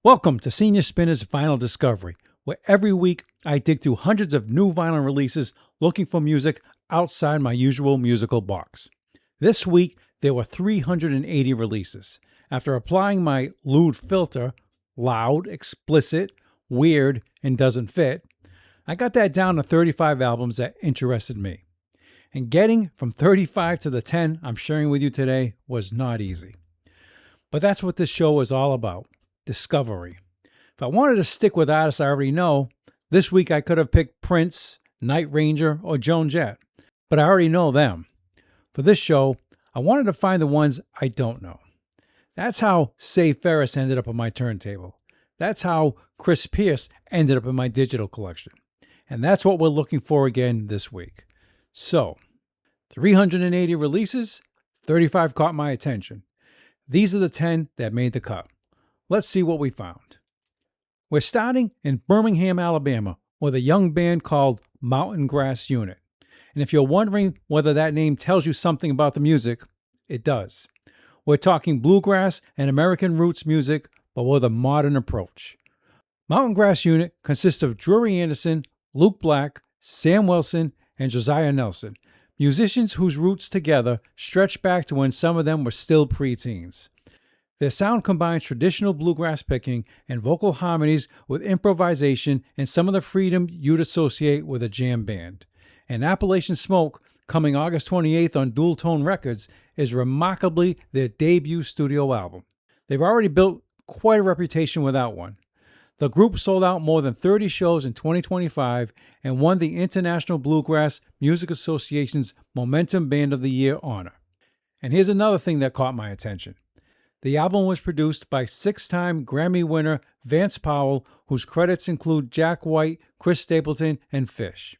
Welcome to Senior Spinner's Vinyl Discovery, where every week I dig through hundreds of new vinyl releases looking for music outside my usual musical box. This week, there were 380 releases. After applying my LEWD filter, loud, explicit, weird, and doesn't fit, I got that down to 35 albums that interested me. And getting from 35 to the 10 I'm sharing with you today was not easy. But that's what this show is all about. Discovery. If I wanted to stick with artists I already know, this week I could have picked Prince, Night Ranger, or Joan Jett, but I already know them. For this show, I wanted to find the ones I don't know. That's how Save Ferris ended up on my turntable. That's how Chris Pierce ended up in my digital collection. And that's what we're looking for again this week. So, 380 releases, 35 caught my attention. These are the 10 that made the cut. Let's see what we found. We're starting in Birmingham, Alabama, with a young band called Mountain Grass Unit. And if you're wondering whether that name tells you something about the music, it does. We're talking bluegrass and American roots music, but with a modern approach. Mountain Grass Unit consists of Drury Anderson, Luke Black, Sam Wilson, and Josiah Nelson, musicians whose roots together stretch back to when some of them were still preteens. Their sound combines traditional bluegrass picking and vocal harmonies with improvisation and some of the freedom you'd associate with a jam band. And Appalachian Smoke, coming August 28th on Dual Tone Records, is remarkably their debut studio album. They've already built quite a reputation with that one. The group sold out more than 30 shows in 2025 and won the International Bluegrass Music Association's Momentum Band of the Year honor. And here's another thing that caught my attention. The album was produced by six-time Grammy winner Vance Powell, whose credits include Jack White, Chris Stapleton, and Fish.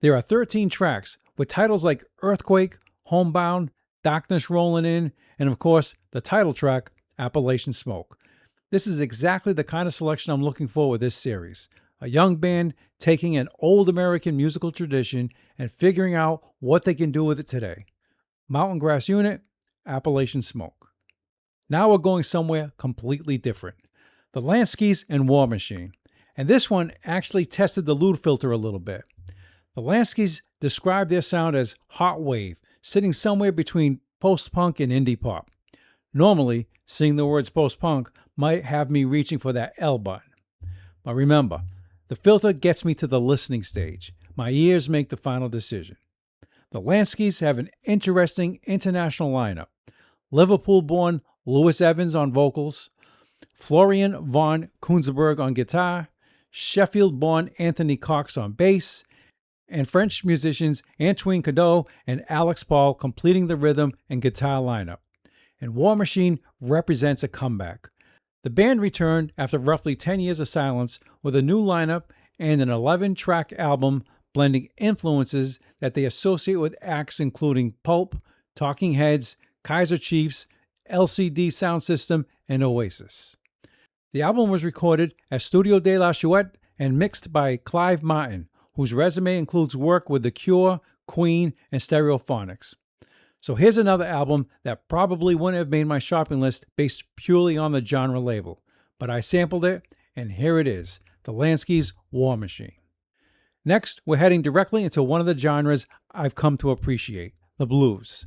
There are 13 tracks with titles like Earthquake, Homebound, Darkness Rolling In, and of course, the title track, Appalachian Smoke. This is exactly the kind of selection I'm looking for with this series. A young band taking an old American musical tradition and figuring out what they can do with it today. Mountain Grass Unit, Appalachian Smoke. Now we're going somewhere completely different. The Lanskeys and War Machine. And this one actually tested the LEWD filter a little bit. The Lanskeys describe their sound as hot wave, sitting somewhere between post-punk and indie pop. Normally, seeing the words post-punk might have me reaching for that L button. But remember, the filter gets me to the listening stage. My ears make the final decision. The Lanskeys have an interesting international lineup. Liverpool-born Louis Evans on vocals, Florian von Kunzberg on guitar, Sheffield-born Anthony Cox on bass, and French musicians Antoine Cadeau and Alex Paul completing the rhythm and guitar lineup. And War Machine represents a comeback. The band returned after roughly 10 years of silence with a new lineup and an 11-track album blending influences that they associate with acts including Pulp, Talking Heads, Kaiser Chiefs, LCD Sound System, and Oasis. The album was recorded at Studio de la Chouette and mixed by Clive Martin, whose resume includes work with The Cure, Queen, and Stereophonics. So here's another album that probably wouldn't have made my shopping list based purely on the genre label, but I sampled it, and here it is, the Lanskeys' War Machine. Next, we're heading directly into one of the genres I've come to appreciate, the blues.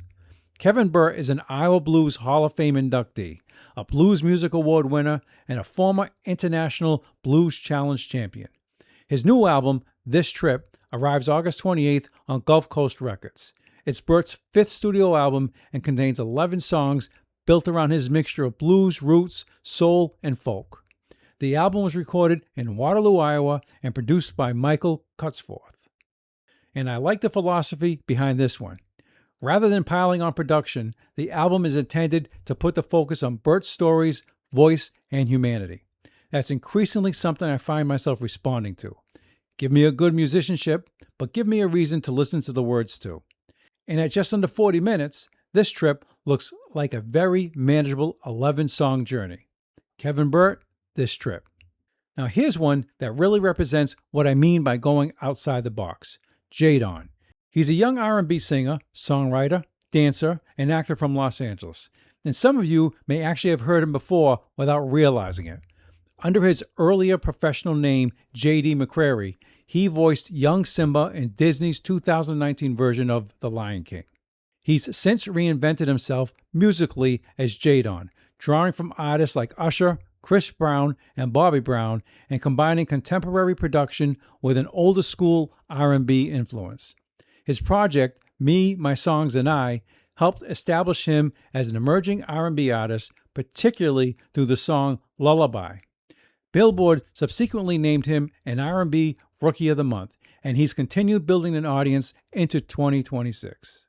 Kevin Burt is an Iowa Blues Hall of Fame inductee, a Blues Music Award winner, and a former International Blues Challenge champion. His new album, This Trip, arrives August 28th on Gulf Coast Records. It's Burt's fifth studio album and contains 11 songs built around his mixture of blues, roots, soul, and folk. The album was recorded in Waterloo, Iowa, and produced by Michael Cutsforth. And I like the philosophy behind this one. Rather than piling on production, the album is intended to put the focus on Burt's stories, voice, and humanity. That's increasingly something I find myself responding to. Give me a good musicianship, but give me a reason to listen to the words too. And at just under 40 minutes, This Trip looks like a very manageable 11-song journey. Kevin Burt, This Trip. Now here's one that really represents what I mean by going outside the box. Jadon. He's a young R&B singer, songwriter, dancer, and actor from Los Angeles. And some of you may actually have heard him before without realizing it. Under his earlier professional name, J.D. McCrary, he voiced young Simba in Disney's 2019 version of The Lion King. He's since reinvented himself musically as Jadon, drawing from artists like Usher, Chris Brown, and Bobby Brown, and combining contemporary production with an older school R&B influence. His project, Me, My Songs, and I, helped establish him as an emerging R&B artist, particularly through the song Lullaby. Billboard subsequently named him an R&B Rookie of the Month, and he's continued building an audience into 2026.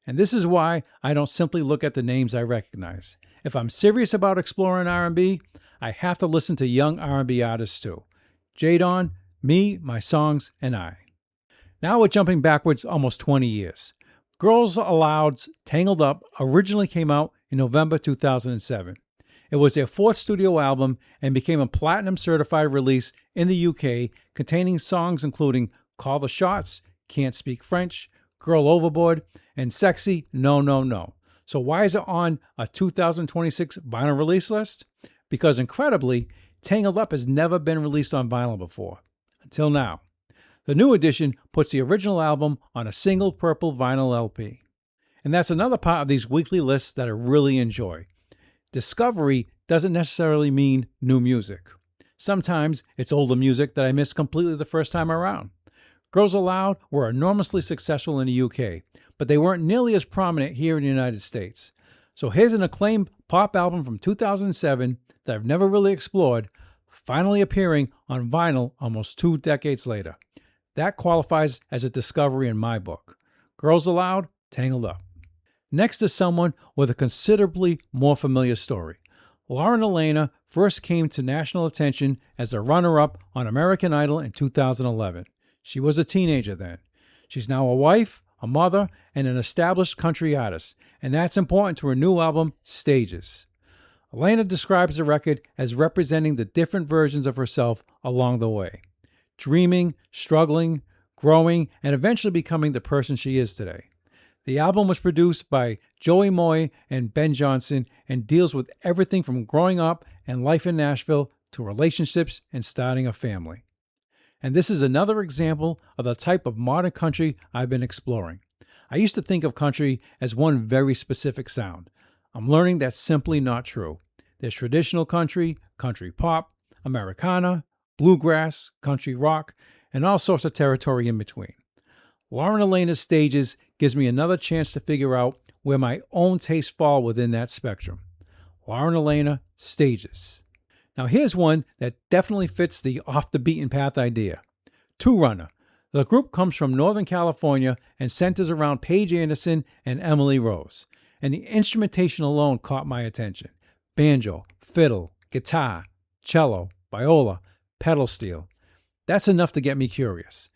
And this is why I don't simply look at the names I recognize. If I'm serious about exploring R&B, I have to listen to young R&B artists too. Jadon, Me, My Songs, and I. Now we're jumping backwards almost 20 years. Girls Aloud's Tangled Up originally came out in November 2007. It was their fourth studio album and became a platinum certified release in the UK, containing songs including Call the Shots, Can't Speak French, Girl Overboard, and Sexy No No No. So why is it on a 2026 vinyl release list? Because incredibly, Tangled Up has never been released on vinyl before, until now. The new edition puts the original album on a single purple vinyl LP. And that's another part of these weekly lists that I really enjoy. Discovery doesn't necessarily mean new music. Sometimes it's older music that I missed completely the first time around. Girls Aloud were enormously successful in the UK, but they weren't nearly as prominent here in the United States. So here's an acclaimed pop album from 2007 that I've never really explored, finally appearing on vinyl almost 2 decades later. That qualifies as a discovery in my book. Girls Aloud, Tangled Up. Next is someone with a considerably more familiar story. Lauren Alaina first came to national attention as a runner-up on American Idol in 2011. She was a teenager then. She's now a wife, a mother, and an established country artist, and that's important to her new album, Stages. Alaina describes the record as representing the different versions of herself along the way. Dreaming, struggling, growing, and eventually becoming the person she is today. The album was produced by Joey Moy and Ben Johnson and deals with everything from growing up and life in Nashville to relationships and starting a family. And this is another example of the type of modern country I've been exploring. I used to think of country as one very specific sound. I'm learning that's simply not true. There's traditional country, country pop, Americana, bluegrass, country rock, and all sorts of territory in between. Lauren Alaina's Stages gives me another chance to figure out where my own tastes fall within that spectrum. Lauren Alaina, Stages. Now here's one that definitely fits the off-the-beaten-path idea. Two Runner. The group comes from Northern California and centers around Paige Anderson and Emily Rose. And the instrumentation alone caught my attention. Banjo, fiddle, guitar, cello, viola, pedal steel. That's enough to get me curious.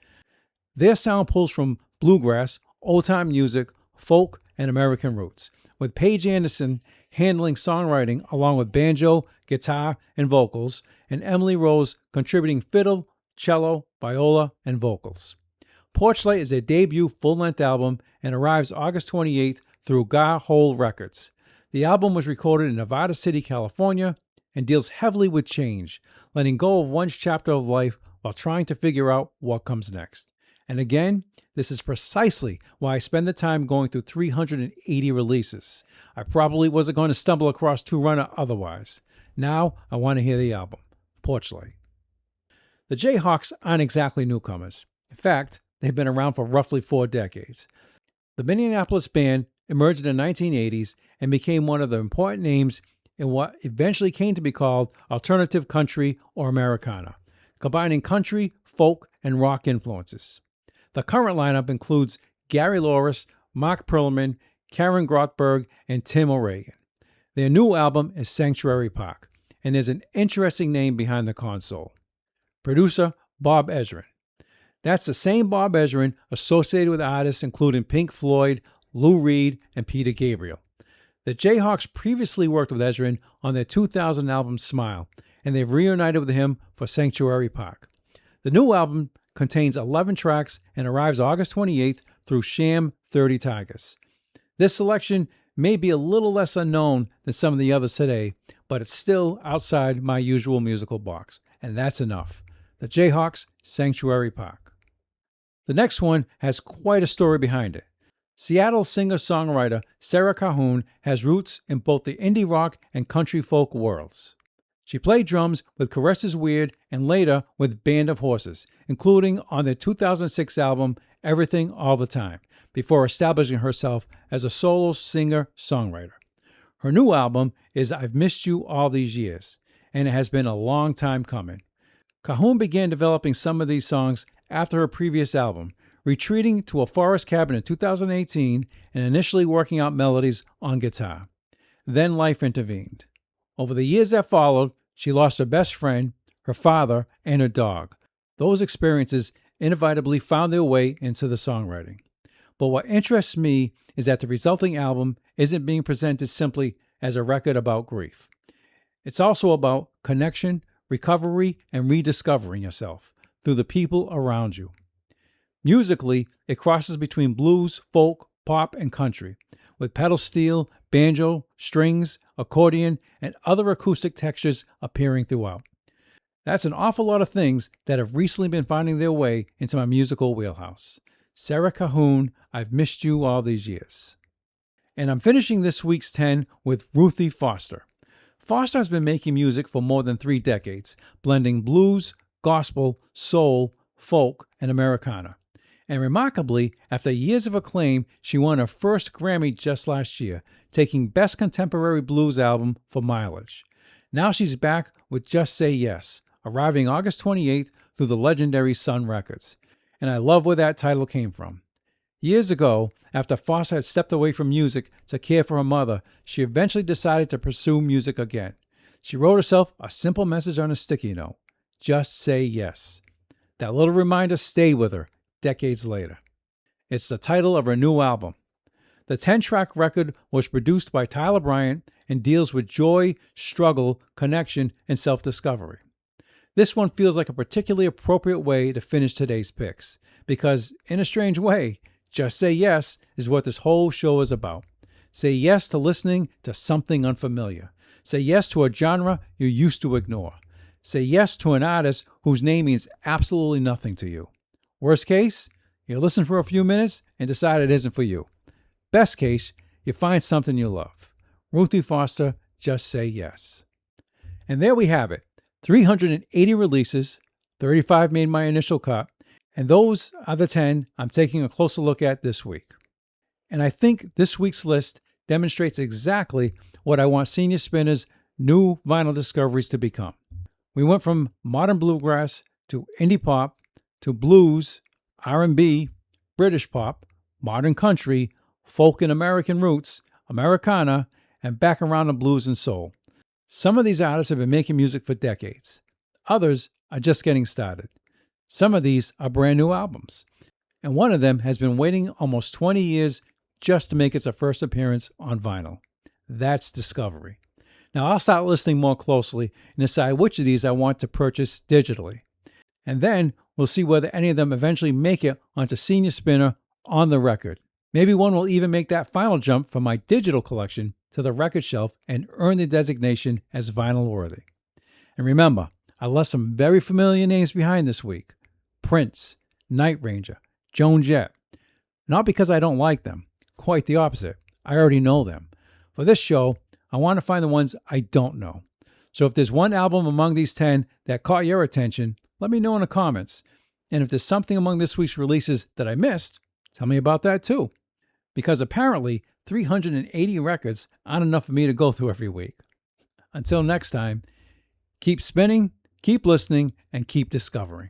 Their sound pulls from bluegrass, old-time music, folk, and American roots, with Paige Anderson handling songwriting along with banjo, guitar, and vocals, and Emily Rose contributing fiddle, cello, viola, and vocals. Porch Light is their debut full-length album and arrives August 28th through Gar Hole Records. The album was recorded in Nevada City, California, and deals heavily with change, letting go of one's chapter of life while trying to figure out what comes next. And again, this is precisely why I spend the time going through 380 releases. I probably wasn't going to stumble across Two Runner otherwise. Now I want to hear the album, Porch Light. The Jayhawks aren't exactly newcomers. In fact, they've been around for roughly 4 decades. The Minneapolis band emerged in the 1980s and became one of the important names in what eventually came to be called alternative country or Americana, combining country, folk, and rock influences. The current lineup includes Gary Loris, Mark Perlman, Karen Grothberg, and Tim O'Regan. Their new album is Sanctuary Park, and there's an interesting name behind the console. Producer Bob Ezrin. That's the same Bob Ezrin associated with artists including Pink Floyd, Lou Reed, and Peter Gabriel. The Jayhawks previously worked with Ezrin on their 2000 album Smile, and they've reunited with him for Sanctuary Park. The new album contains 11 tracks and arrives August 28th through Sham 30 Tigers. This selection may be a little less unknown than some of the others today, but it's still outside my usual musical box, and that's enough. The Jayhawks, Sanctuary Park. The next one has quite a story behind it. Seattle singer-songwriter Sarah Calhoun has roots in both the indie rock and country folk worlds. She played drums with Caresses Weird and later with Band of Horses, including on their 2006 album Everything All the Time, before establishing herself as a solo singer-songwriter. Her new album is I've Missed You All These Years, and it has been a long time coming. Calhoun began developing some of these songs after her previous album, retreating to a forest cabin in 2018 and initially working out melodies on guitar. Then life intervened. Over the years that followed, she lost her best friend, her father, and her dog. Those experiences inevitably found their way into the songwriting. But what interests me is that the resulting album isn't being presented simply as a record about grief. It's also about connection, recovery, and rediscovering yourself through the people around you. Musically, it crosses between blues, folk, pop, and country, with pedal steel, banjo, strings, accordion, and other acoustic textures appearing throughout. That's an awful lot of things that have recently been finding their way into my musical wheelhouse. Sarah Calhoun, I've Missed You All These Years. And I'm finishing this week's 10 with Ruthie Foster. Foster has been making music for more than 3 decades, blending blues, gospel, soul, folk, and Americana. And remarkably, after years of acclaim, she won her first Grammy just last year, taking Best Contemporary Blues Album for Mileage. Now she's back with Just Say Yes, arriving August 28th through the legendary Sun Records. And I love where that title came from. Years ago, after Foster had stepped away from music to care for her mother, she eventually decided to pursue music again. She wrote herself a simple message on a sticky note: Just say yes. That little reminder stayed with her decades later. It's the title of her new album. The 10-track record was produced by Tyler Bryant and deals with joy, struggle, connection, and self-discovery. This one feels like a particularly appropriate way to finish today's picks, because, in a strange way, Just Say Yes is what this whole show is about. Say yes to listening to something unfamiliar. Say yes to a genre you used to ignore. Say yes to an artist whose name means absolutely nothing to you. Worst case, you listen for a few minutes and decide it isn't for you. Best case, you find something you love. Ruthie Foster, Just Say Yes. And there we have it. 380 releases, 35 made my initial cut, and those are the 10 I'm taking a closer look at this week. And I think this week's list demonstrates exactly what I want Senior Spinner's new vinyl discoveries to become. We went from modern bluegrass to indie pop to blues, R&B, British pop, modern country, folk and American roots, Americana, and back around to blues and soul. Some of these artists have been making music for decades. Others are just getting started. Some of these are brand new albums. And one of them has been waiting almost 20 years just to make its first appearance on vinyl. That's discovery. Now I'll start listening more closely and decide which of these I want to purchase digitally. And then we'll see whether any of them eventually make it onto Senior Spinner on the record. Maybe one will even make that final jump from my digital collection to the record shelf and earn the designation as vinyl worthy. And remember, I left some very familiar names behind this week. Prince, Night Ranger, Joan Jett. Not because I don't like them. Quite the opposite. I already know them. For this show, I want to find the ones I don't know. So if there's one album among these 10 that caught your attention, let me know in the comments. And if there's something among this week's releases that I missed, tell me about that too. Because apparently 380 records aren't enough for me to go through every week. Until next time, keep spinning, keep listening, and keep discovering.